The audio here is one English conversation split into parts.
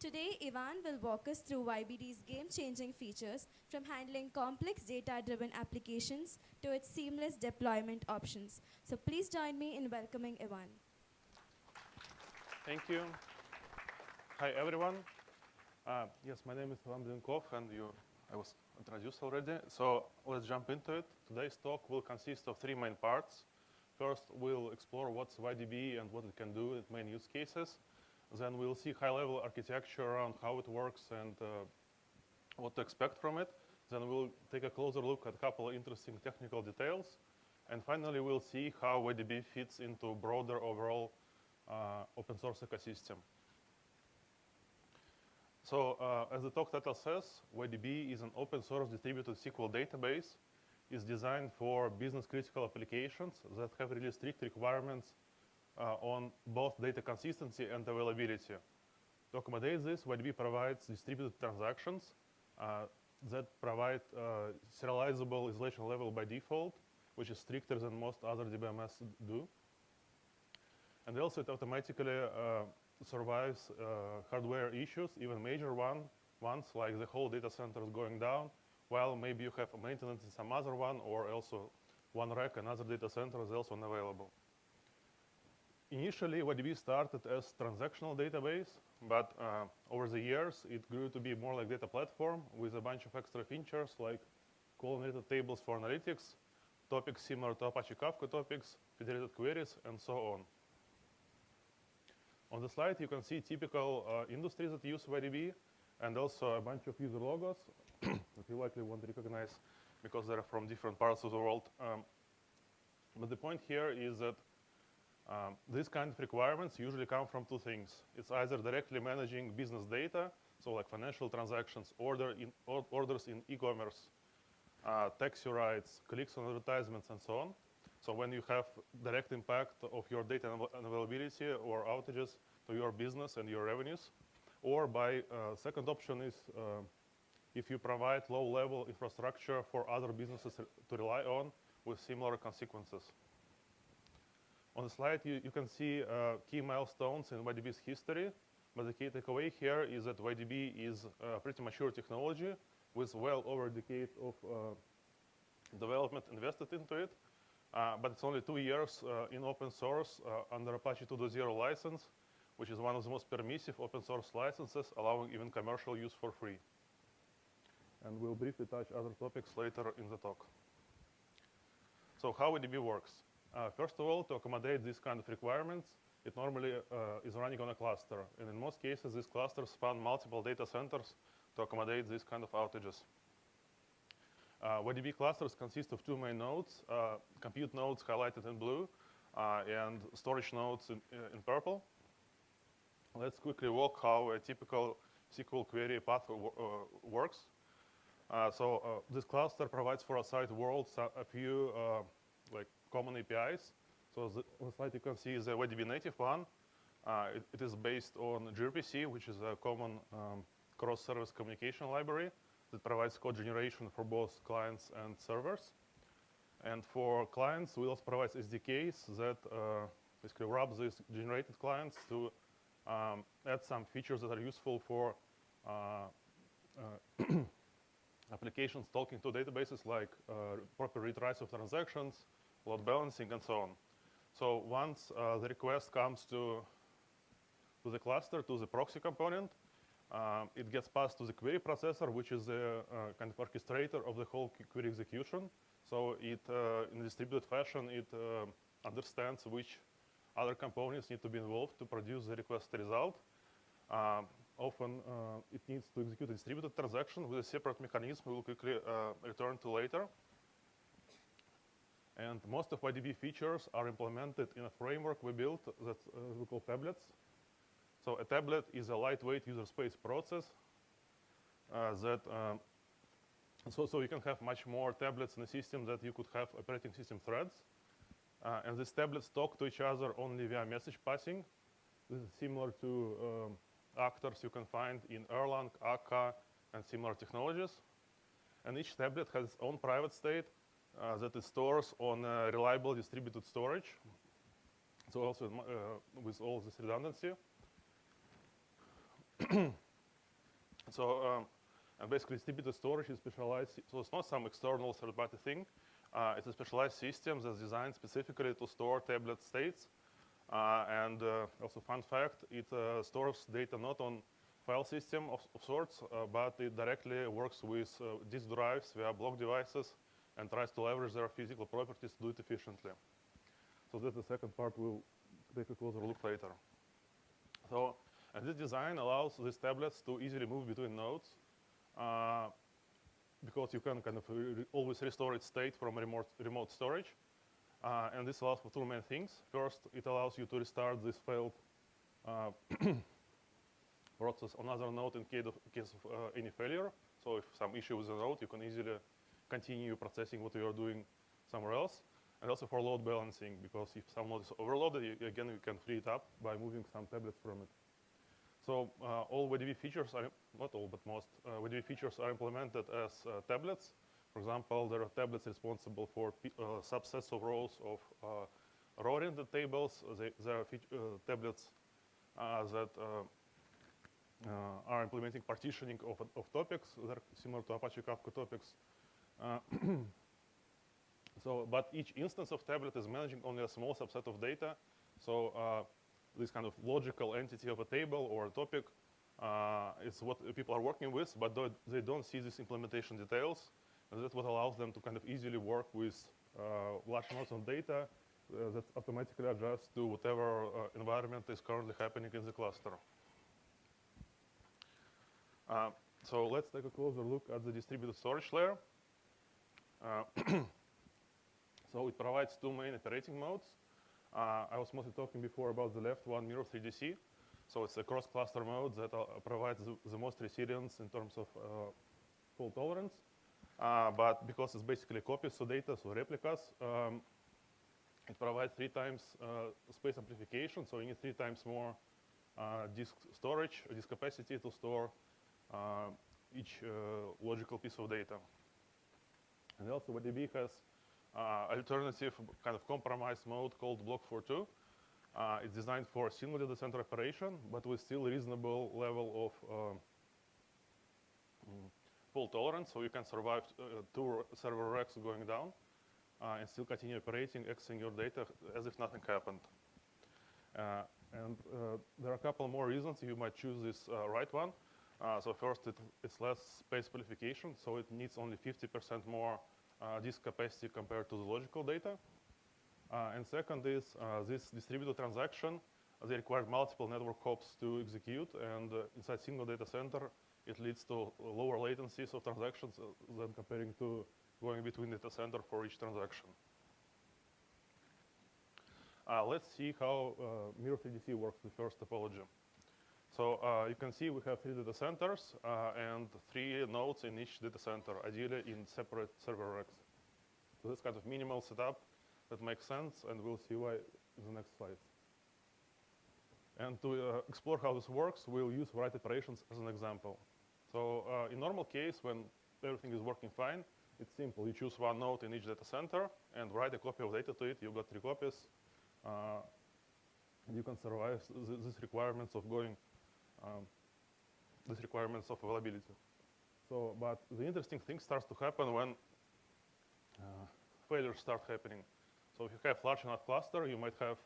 Today, Ivan will walk us through YBD's game-changing features, from handling complex data-driven applications to its seamless deployment options. So please join me in welcoming Ivan. Thank you. Hi, everyone. Yes, my name is Ivan Blinkov, and I was introduced already. So let's jump into it. Today's talk will consist of three main parts. First, we'll explore what's YDB and what it can do in main use cases. Then we'll see high-level architecture around how it works and what to expect from it. Then we'll take a closer look at a couple of interesting technical details. And finally, we'll see how YDB fits into broader overall open source ecosystem. So as the talk title says, YDB is an open source distributed SQL database. It's designed for business critical applications that have really strict requirements on both data consistency and availability. To accommodate this, YDB provides distributed transactions that provide serializable isolation level by default, which is stricter than most other DBMS do. And also it automatically survives hardware issues, even major ones like the whole data center is going down, while maybe you have maintenance in some other one, or also one rack, another data center is also unavailable. Initially, YDB started as transactional database, but over the years, it grew to be more like data platform with a bunch of extra features like column-related tables for analytics, topics similar to Apache Kafka topics, federated queries, and so on. On the slide, you can see typical industries that use YDB, and also a bunch of user logos that you likely won't recognize because they're from different parts of the world. But the point here is that these kind of requirements usually come from two things. It's either directly managing business data, so like financial transactions, orders in e-commerce, taxi rides, clicks on advertisements, and so on. So when you have direct impact of your data unavailability or outages to your business and your revenues. Or by second option is if you provide low-level infrastructure for other businesses to rely on with similar consequences. On the slide, you can see key milestones in YDB's history, but the key takeaway here is that YDB is a pretty mature technology with well over a decade of development invested into it. But it's only 2 years in open source under Apache 2.0 license, which is one of the most permissive open source licenses, allowing even commercial use for free. And we'll briefly touch other topics later in the talk. So how YDB works? First of all, to accommodate these kind of requirements, it normally is running on a cluster. And in most cases, these clusters span multiple data centers to accommodate these kind of outages. YDB clusters consist of two main nodes, compute nodes highlighted in blue, and storage nodes in purple. Let's quickly walk how a typical SQL query path works. This cluster provides for a site world a few like common APIs. So on the slide you can see the YDB native one. It is based on gRPC, which is a common cross-service communication library that provides code generation for both clients and servers. And for clients, we also provide SDKs that basically wrap these generated clients to add some features that are useful for applications talking to databases like proper read-writes of transactions, load balancing, and so on. So once the request comes to the cluster, to the proxy component, it gets passed to the query processor, which is the kind of orchestrator of the whole query execution. So it, in a distributed fashion, it understands which other components need to be involved to produce the requested result. Often, it needs to execute a distributed transaction with a separate mechanism we will quickly return to later. And most of YDB features are implemented in a framework we built that we call tablets. So a tablet is a lightweight user space process so you can have much more tablets in a system that you could have operating system threads. And these tablets talk to each other only via message passing. This is similar to actors you can find in Erlang, Akka, and similar technologies. And each tablet has its own private state that it stores on reliable distributed storage. So also with all this redundancy. So and basically, distributed storage is specialized. So it's not some external third-party thing. It's a specialized system that's designed specifically to store tablet states. And also, fun fact, it stores data not on file system of sorts, but it directly works with disk drives via block devices and tries to leverage their physical properties to do it efficiently. So that's the second part. We'll take a closer look later. So, and this design allows these tablets to easily move between nodes because you can kind of always restore its state from remote storage. And this allows for two main things. First, it allows you to restart this failed process on another node in case of any failure. So if some issue with the node, you can easily continue processing what you are doing somewhere else. And also for load balancing, because if some node is overloaded, again, you can free it up by moving some tablets from it. So all YDB features, not all, but most YDB features are implemented as tablets. For example, there are tablets responsible for subsets of rows of row-oriented tables. There are tablets that are implementing partitioning of topics. They're similar to Apache Kafka topics. But each instance of tablet is managing only a small subset of data. So this kind of logical entity of a table or a topic is what people are working with, but they don't see these implementation details. And that's what allows them to kind of easily work with large amounts of data that automatically adjusts to whatever environment is currently happening in the cluster. So let's take a closer look at the distributed storage layer. So it provides two main operating modes. I was mostly talking before about the left one, Mirror 3DC. So it's a cross-cluster mode that provides the most resilience in terms of fault tolerance. But because it's basically copies of data, so replicas, it provides 3 times space amplification. So you need 3 times more disk storage, disk capacity to store each logical piece of data. And also YDB has alternative kind of compromise mode called Block 4.2. It's designed for single data center operation, but with still reasonable level of fault tolerance, so you can survive 2 server racks going down and still continue operating, accessing your data as if nothing happened. And there are a couple more reasons you might choose this right one. So first, it's less space amplification, so it needs only 50% more disk capacity compared to the logical data. And second is this distributed transaction. They require multiple network hops to execute, and inside single data center, it leads to lower latencies of transactions than comparing to going between data center for each transaction. Let's see how Mirror 3DC works, the first topology. So you can see we have 3 data centers and 3 nodes in each data center, ideally in separate server racks. So this kind of minimal setup that makes sense, and we'll see why in the next slides. And to explore how this works, we'll use write operations as an example. So in normal case, when everything is working fine, it's simple. You choose one node in each data center and write a copy of data to it. You've got 3 copies. And you can survive these requirements of going, these requirements of availability. So, but the interesting thing starts to happen when failures start happening. So if you have large enough cluster, you might have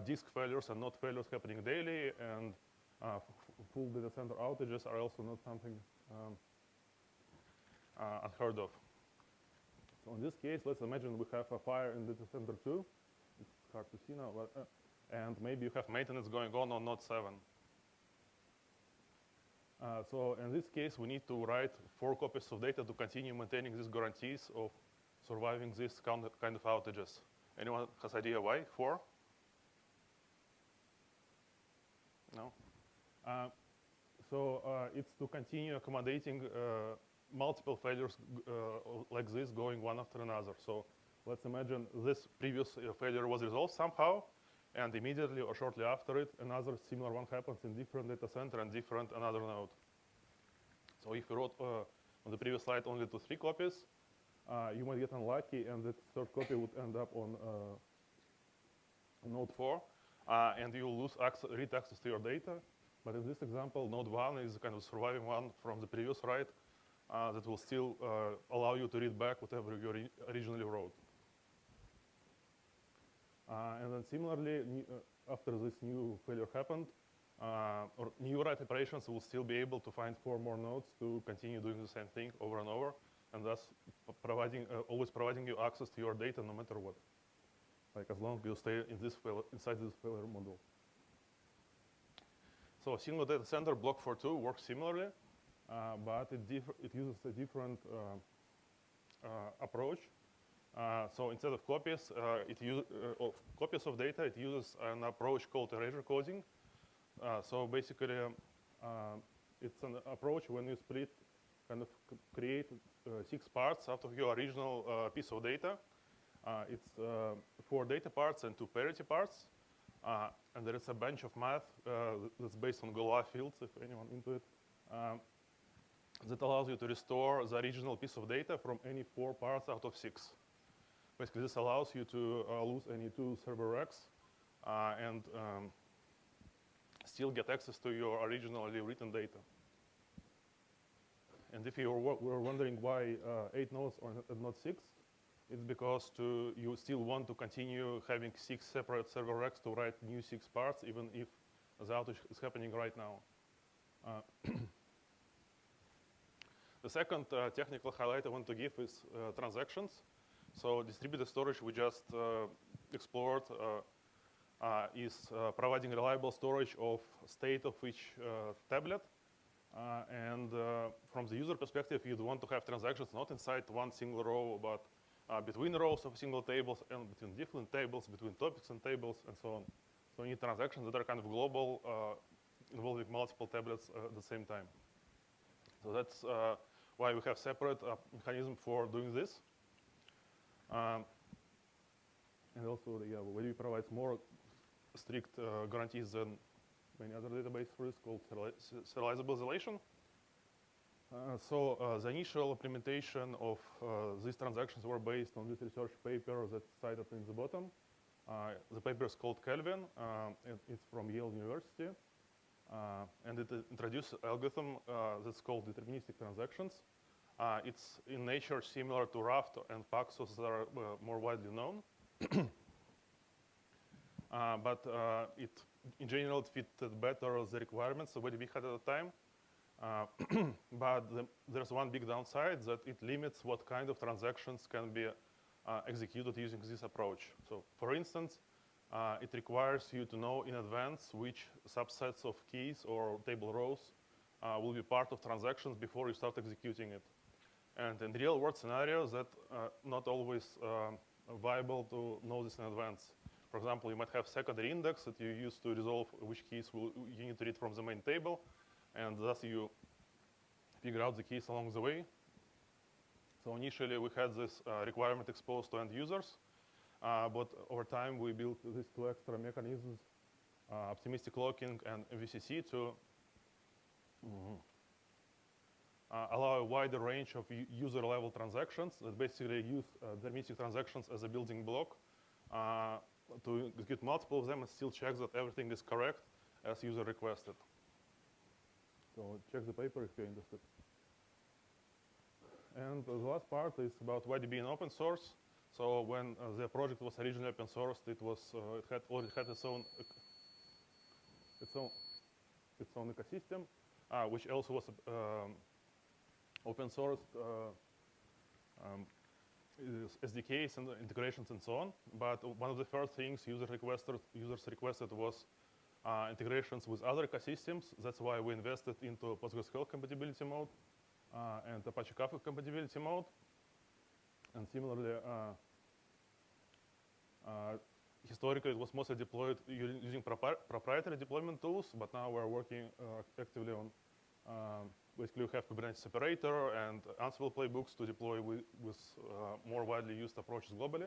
disk failures and node failures happening daily, and full data center outages are also not something unheard of. So in this case, let's imagine we have a fire in data center 2. It's hard to see now, but and maybe you have maintenance going on node 7. So in this case, we need to write 4 copies of data to continue maintaining these guarantees of surviving this kind of outages. Anyone has idea why 4? No? So it's to continue accommodating multiple failures like this going one after another. So let's imagine this previous failure was resolved somehow, and immediately or shortly after it, another similar one happens in different data center and different another node. So if you wrote on the previous slide only to 3 copies, you might get unlucky, and the 3rd copy would end up on node 4, and you will lose read access to your data. But in this example, node 1 is a kind of surviving one from the previous write that will still allow you to read back whatever you originally wrote. And then similarly, after this new failure happened, or new write operations will still be able to find 4 more nodes to continue doing the same thing over and over, and thus always providing you access to your data no matter what. Like as long as you stay in inside this failure module. So a single data center block 4.2 works similarly, but it uses a different approach. So instead of copies, copies of data, it uses an approach called erasure coding. So basically, it's an approach when you create 6 parts out of your original piece of data. It's 4 data parts and 2 parity parts. And there is a bunch of math that's based on Galois fields, if anyone into it, that allows you to restore the original piece of data from any 4 parts out of 6. Basically, this allows you to lose any 2 server racks and still get access to your originally written data. And if you were wondering why 8 nodes and not 6, it's because you still want to continue having 6 separate server racks to write new 6 parts, even if the outage is happening right now. The second technical highlight I want to give is transactions. So distributed storage we just explored is providing reliable storage of state of each tablet. And from the user perspective, you'd want to have transactions not inside one single row, but between rows of single tables and between different tables, between topics and tables, and so on. So you need transactions that are kind of global, involving multiple tablets at the same time. So that's why we have separate mechanism for doing this. And also, YDB provides more strict guarantees than many other databases for this, called serializable isolation. So the initial implementation of these transactions were based on this research paper that's cited in the bottom. The paper is called Kelvin. It's from Yale University. And it introduced an algorithm that's called deterministic transactions. It's in nature similar to Raft and Paxos that are more widely known. But in general, it fitted better the requirements of what we had at the time. But there's one big downside, that it limits what kind of transactions can be executed using this approach. So for instance, it requires you to know in advance which subsets of keys or table rows will be part of transactions before you start executing it. And in real world scenarios, that not always viable to know this in advance. For example, you might have secondary index that you use to resolve which keys you need to read from the main table. And thus you figure out the keys along the way. So initially we had this requirement exposed to end users, but over time we built these 2 extra mechanisms, optimistic locking and MVCC, to allow a wider range of user-level transactions that basically use deterministic transactions as a building block to execute multiple of them and still check that everything is correct as user requested. So check the paper if you're interested. And the last part is about YDB in open source. So when the project was originally open sourced, it already had its own ecosystem, which also was open sourced SDKs and integrations and so on. But one of the first things users requested was integrations with other ecosystems. That's why we invested into PostgreSQL compatibility mode and Apache Kafka compatibility mode. And similarly, historically it was mostly deployed using proprietary deployment tools, but now we're working actively on basically we have Kubernetes separator and Ansible playbooks to deploy with more widely used approaches globally.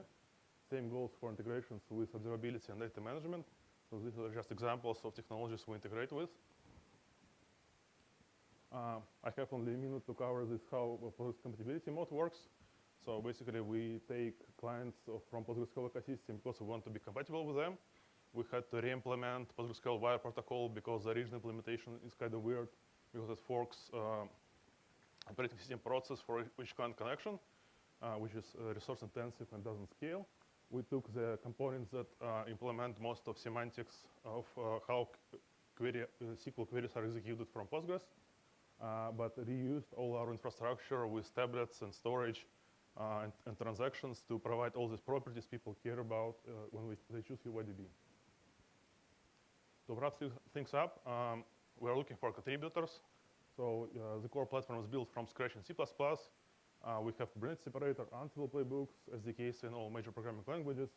Same goes for integrations with observability and data management. So these are just examples of technologies we integrate with. I have only a minute to cover this, how Postgres compatibility mode works. So basically we take clients from PostgreSQL ecosystem because we want to be compatible with them. We had to re-implement PostgreSQL wire protocol because the original implementation is kind of weird because it forks operating system process for each client connection, which is resource intensive and doesn't scale. We took the components that implement most of semantics of how SQL queries are executed from Postgres, but reused all our infrastructure with tablets and storage and transactions to provide all these properties people care about when they choose YDB. To wrap things up, we're looking for contributors. So the core platform is built from scratch in C++. We have branch separator, Ansible playbooks, SDKs in all major programming languages,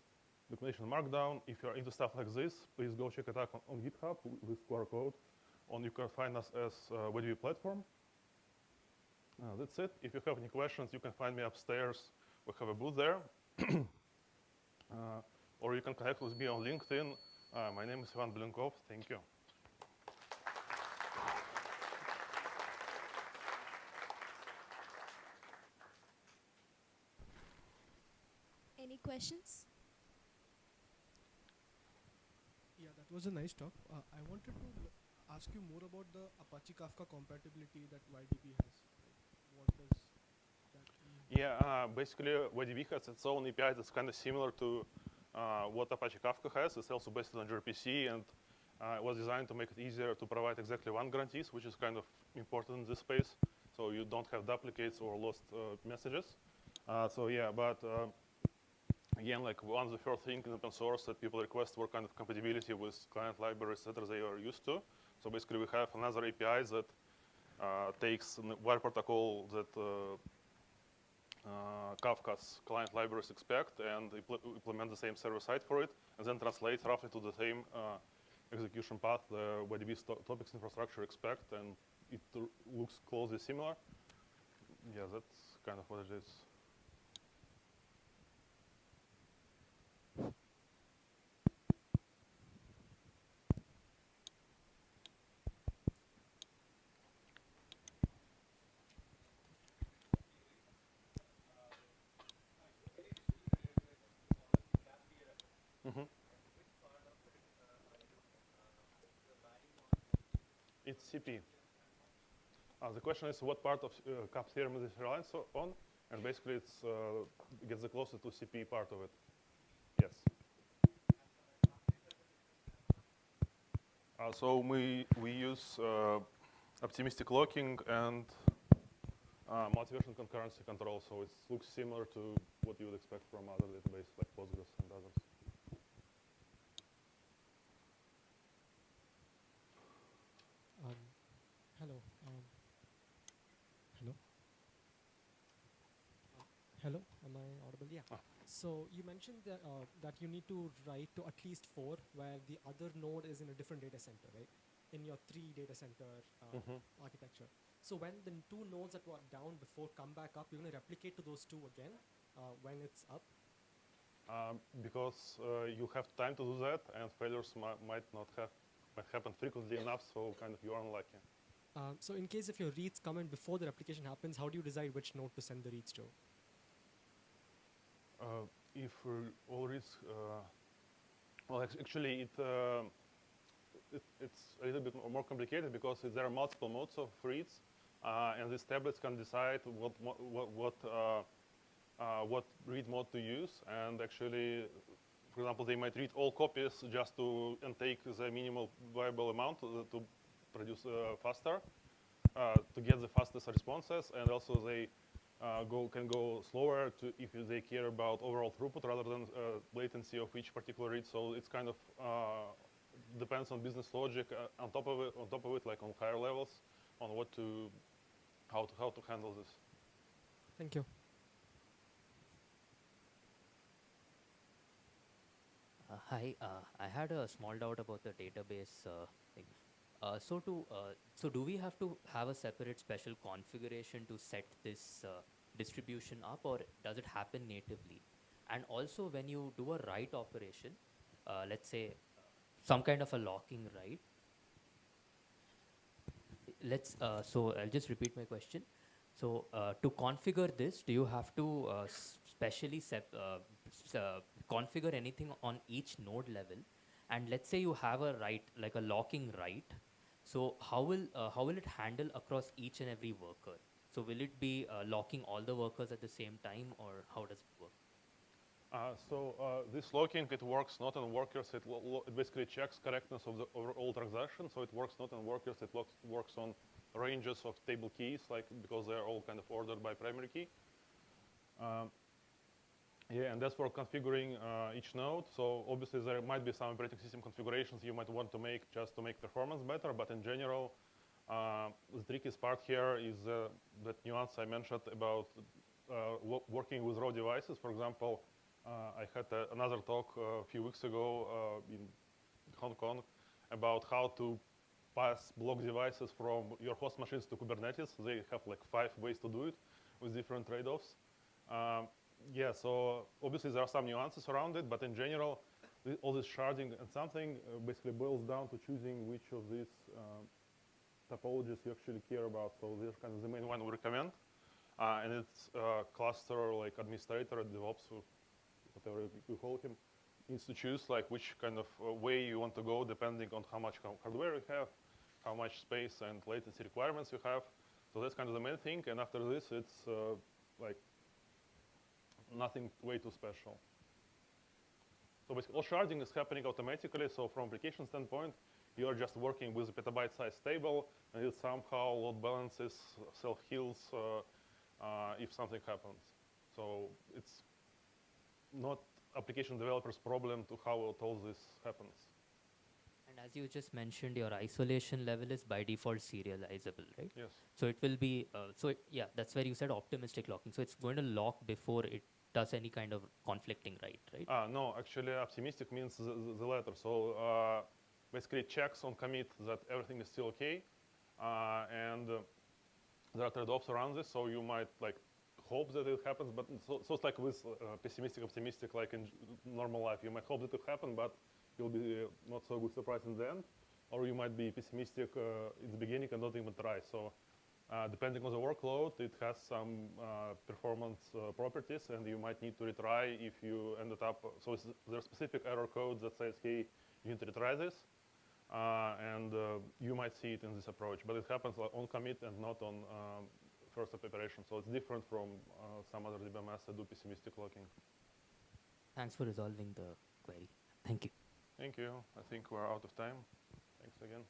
documentation Markdown. If you're into stuff like this, please go check it out on GitHub with QR code. Or you can find us as YDB platform. That's it. If you have any questions, you can find me upstairs. We have a booth there. Or you can connect with me on LinkedIn. My name is Ivan Blenkov. Thank you. Any questions? Yeah, that was a nice talk. I wanted to ask you more about the Apache Kafka compatibility that YDB has. What does that mean? Yeah, basically YDB has its own API that's kind of similar to what Apache Kafka has. It's also based on gRPC, and it was designed to make it easier to provide exactly one guarantees, which is kind of important in this space. So you don't have duplicates or lost messages. So yeah, but again, like one of the first things in open source that people request were kind of compatibility with client libraries that they are used to. So basically we have another API that takes wire protocol that Kafka's client libraries expect and implement the same server side for it, and then translate roughly to the same execution path the YDB topics infrastructure expect, and it looks closely similar. Yeah, that's kind of what it is. It's CP. The question is what part of CAP theorem is it relies on, and basically it gets the closest to CP part of it. Yes. So we use optimistic locking and multi-version concurrency control, so it looks similar to what you would expect from other databases like Postgres and others. Hello. Hello. Hello. Am I audible? Yeah. So you mentioned that that you need to write to at least 4, where the other node is in a different data center, right? In your 3 data center architecture. So when the 2 nodes that were down before come back up, you're going to replicate to those 2 again when it's up? Because you have time to do that, and failures might happen frequently enough, so kind of you're unlucky. So in case if your reads come in before the replication happens, how do you decide which node to send the reads to? If all reads, well, actually it's a little bit more complicated because there are multiple modes of reads, and these tablets can decide what read mode to use. And actually, for example, they might read all copies just to take the minimal viable amount to produce faster, to get the fastest responses, and also they can go slower if they care about overall throughput rather than latency of each particular read. So it's kind of depends on business logic on top of it, like on higher levels, on how to handle this. Thank you. Hi, I had a small doubt about the database thing. So do we have to have a separate special configuration to set this distribution up, or does it happen natively? And also, when you do a write operation, let's say some kind of a locking write. So I'll just repeat my question. So to configure this, do you have to specially configure anything on each node level? And let's say you have a write, like a locking write. So how will it handle across each and every worker? So will it be locking all the workers at the same time, or how does it work? This locking, it works not on workers. It basically checks correctness of the overall transaction. So it works not on workers. It works on ranges of table keys, like because they're all kind of ordered by primary key. Yeah, and that's for configuring each node. So obviously there might be some operating system configurations you might want to make just to make performance better. But in general, the trickiest part here is that nuance I mentioned about working with raw devices. For example, I had another talk a few weeks ago in Hong Kong about how to pass block devices from your host machines to Kubernetes. They have like 5 ways to do it with different trade-offs. Yeah, so obviously there are some nuances around it, but in general, all this sharding and something basically boils down to choosing which of these topologies you actually care about. So this is kind of the main one we recommend. And it's cluster like administrator, DevOps, or whatever you call him, needs to choose like which kind of way you want to go depending on how much hardware you have, how much space and latency requirements you have. So that's kind of the main thing. And after this, it's like nothing way too special. So basically all sharding is happening automatically. So from application standpoint, you are just working with a petabyte size table, and it somehow load balances, self-heals if something happens. So it's not application developers' problem to how all this happens. And as you just mentioned, your isolation level is by default serializable, right? Yes. So it will be, yeah, that's where you said optimistic locking. So it's going to lock before it does any kind of conflicting write, right? No, actually optimistic means the latter. So basically it checks on commit that everything is still okay. And there are trade-offs around this. So you might like hope that it happens, but so it's like with pessimistic, optimistic, like in normal life. You might hope that it will happen, but you'll be not so good surprise in the end. Or you might be pessimistic in the beginning and not even try. So depending on the workload, it has some performance properties, and you might need to retry if you ended up. So there's specific error code that says, hey, you need to retry this. And you might see it in this approach, but it happens on commit and not on first operation. So it's different from some other DBMS that do pessimistic locking. Thanks for resolving the query. Thank you. Thank you. I think we're out of time. Thanks again.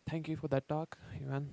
Thank you for that talk, Ivan.